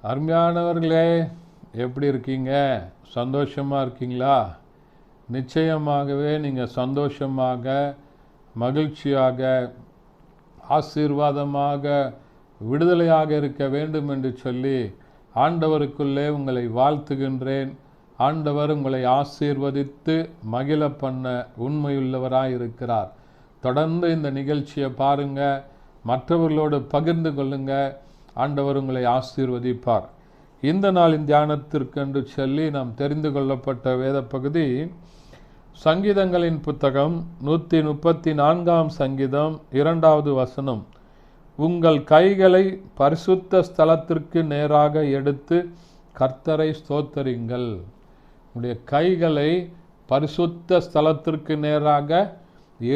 அருமையானவர்களே, எப்படி இருக்கீங்க? சந்தோஷமாக இருக்கீங்களா? நிச்சயமாகவே நீங்கள் சந்தோஷமாக, மகிழ்ச்சியாக, ஆசீர்வாதமாக, விடுதலையாக இருக்க வேண்டும் என்று சொல்லி ஆண்டவருக்குள்ளே உங்களை வாழ்த்துகின்றேன். ஆண்டவர் உங்களை ஆசீர்வதித்து மகிழ பண்ண உண்மையுள்ளவராய் இருக்கிறார். தொடர்ந்து இந்த நிகழ்ச்சியை பாருங்க, மற்றவர்களோடு பகிர்ந்து கொள்ளுங்க. ஆண்டவர் உங்களை ஆசீர்வதிப்பார். இந்த நாளின் தியானத்திற்கென்று சொல்லி நாம் தெரிந்து கொள்ளப்பட்ட வேத பகுதி சங்கீதங்களின் புத்தகம் 134 சங்கீதம் 2வது வசனம். உங்கள் கைகளை பரிசுத்த ஸ்தலத்திற்கு நேராக எடுத்து கர்த்தரை ஸ்தோத்தரிங்கள். உங்களுடைய கைகளை பரிசுத்த ஸ்தலத்திற்கு நேராக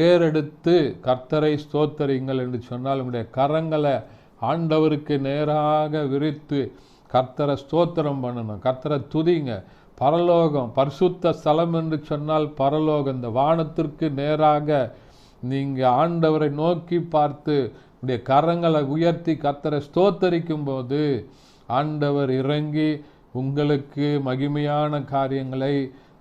ஏறெடுத்து கர்த்தரை ஸ்தோத்தரிங்கள் என்று சொன்னால், உங்களுடைய கரங்களை ஆண்டவருக்கு நேராக விரித்து கர்த்தரை ஸ்தோத்திரம் பண்ணணும். கர்த்தரை துதிங்க. பரலோகம், பரிசுத்த ஸ்தலம் என்று சொன்னால் பரலோகம். இந்த வானத்திற்கு நேராக நீங்கள் ஆண்டவரை நோக்கி பார்த்து உடைய கரங்களை உயர்த்தி கர்த்தரை ஸ்தோத்தரிக்கும் போது ஆண்டவர் இறங்கி உங்களுக்கு மகிமையான காரியங்களை,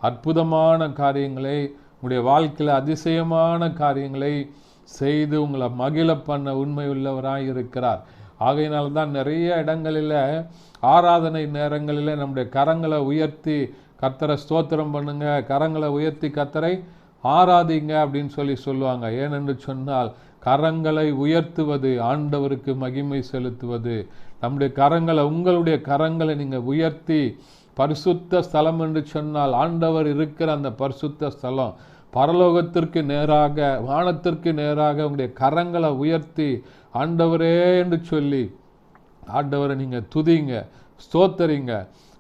அற்புதமான காரியங்களை, உங்களுடைய வாழ்க்கையில் அதிசயமான காரியங்களை செய்து உங்களை மகிழ பண்ண உண்மை உள்ளவராய் இருக்கிறார். ஆகையினால்தான் நிறைய இடங்களில் ஆராதனை நேரங்களில் நம்முடைய கரங்களை உயர்த்தி கர்த்தரை ஸ்தோத்திரம் பண்ணுங்க, கரங்களை உயர்த்தி கர்த்தரை ஆராதிங்க அப்படின்னு சொல்லுவாங்க. ஏனென்று சொன்னால், கரங்களை உயர்த்துவது ஆண்டவருக்கு மகிமை செலுத்துவது. நம்முடைய கரங்களை, உங்களுடைய கரங்களை நீங்கள் உயர்த்தி, பரிசுத்த ஸ்தலம் என்று சொன்னால் ஆண்டவர் இருக்கிற அந்த பரிசுத்த ஸ்தலம், பரலோகத்திற்கு நேராக, வானத்திற்கு நேராக உங்களுடைய கரங்களை உயர்த்தி ஆண்டவரே என்று சொல்லி ஆண்டவரை நீங்கள் துதிங்க, ஸ்தோத்தரிங்க.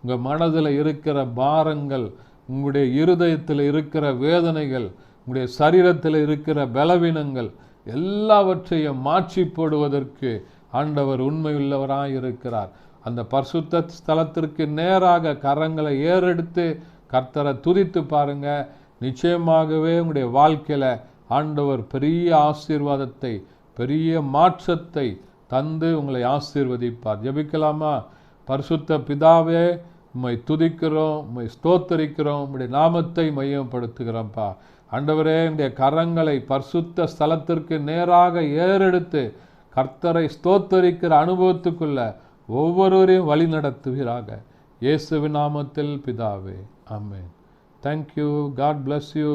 உங்கள் மனதில் இருக்கிற பாரங்கள், உங்களுடைய இருதயத்தில் இருக்கிற வேதனைகள், உங்களுடைய சரீரத்தில் இருக்கிற பலவீனங்கள் எல்லாவற்றையும் மாற்றி போடுவதற்கு ஆண்டவர் உண்மையுள்ளவராய் இருக்கிறார். அந்த பரிசுத்த ஸ்தலத்திற்கு நேராக கரங்களை ஏறெடுத்து கர்த்தரை துதித்து பாருங்க. நிச்சயமாகவே உங்களுடைய வாழ்க்கையில் ஆண்டவர் பெரிய ஆசீர்வாதத்தை, பெரிய மாற்றத்தை தந்து உங்களை ஆசீர்வதிப்பார். ஜெபிக்கலாமா? பரிசுத்த பிதாவே, உம்மை துதிக்கிறோம், உம்மை ஸ்தோத்தரிக்கிறோம், உம்முடைய நாமத்தை மையப்படுத்துகிறோம்ப்பா. ஆண்டவரே, உடைய கரங்களை பரிசுத்த ஸ்தலத்திற்கு நேராக ஏறெடுத்து கர்த்தரை ஸ்தோத்தரிக்கிற அனுபவத்துக்குள்ள ஒவ்வொருவரையும் வழி நடத்துவீராக. இயேசுவின் நாமத்தில் பிதாவே, ஆமென். Thank you. God bless you.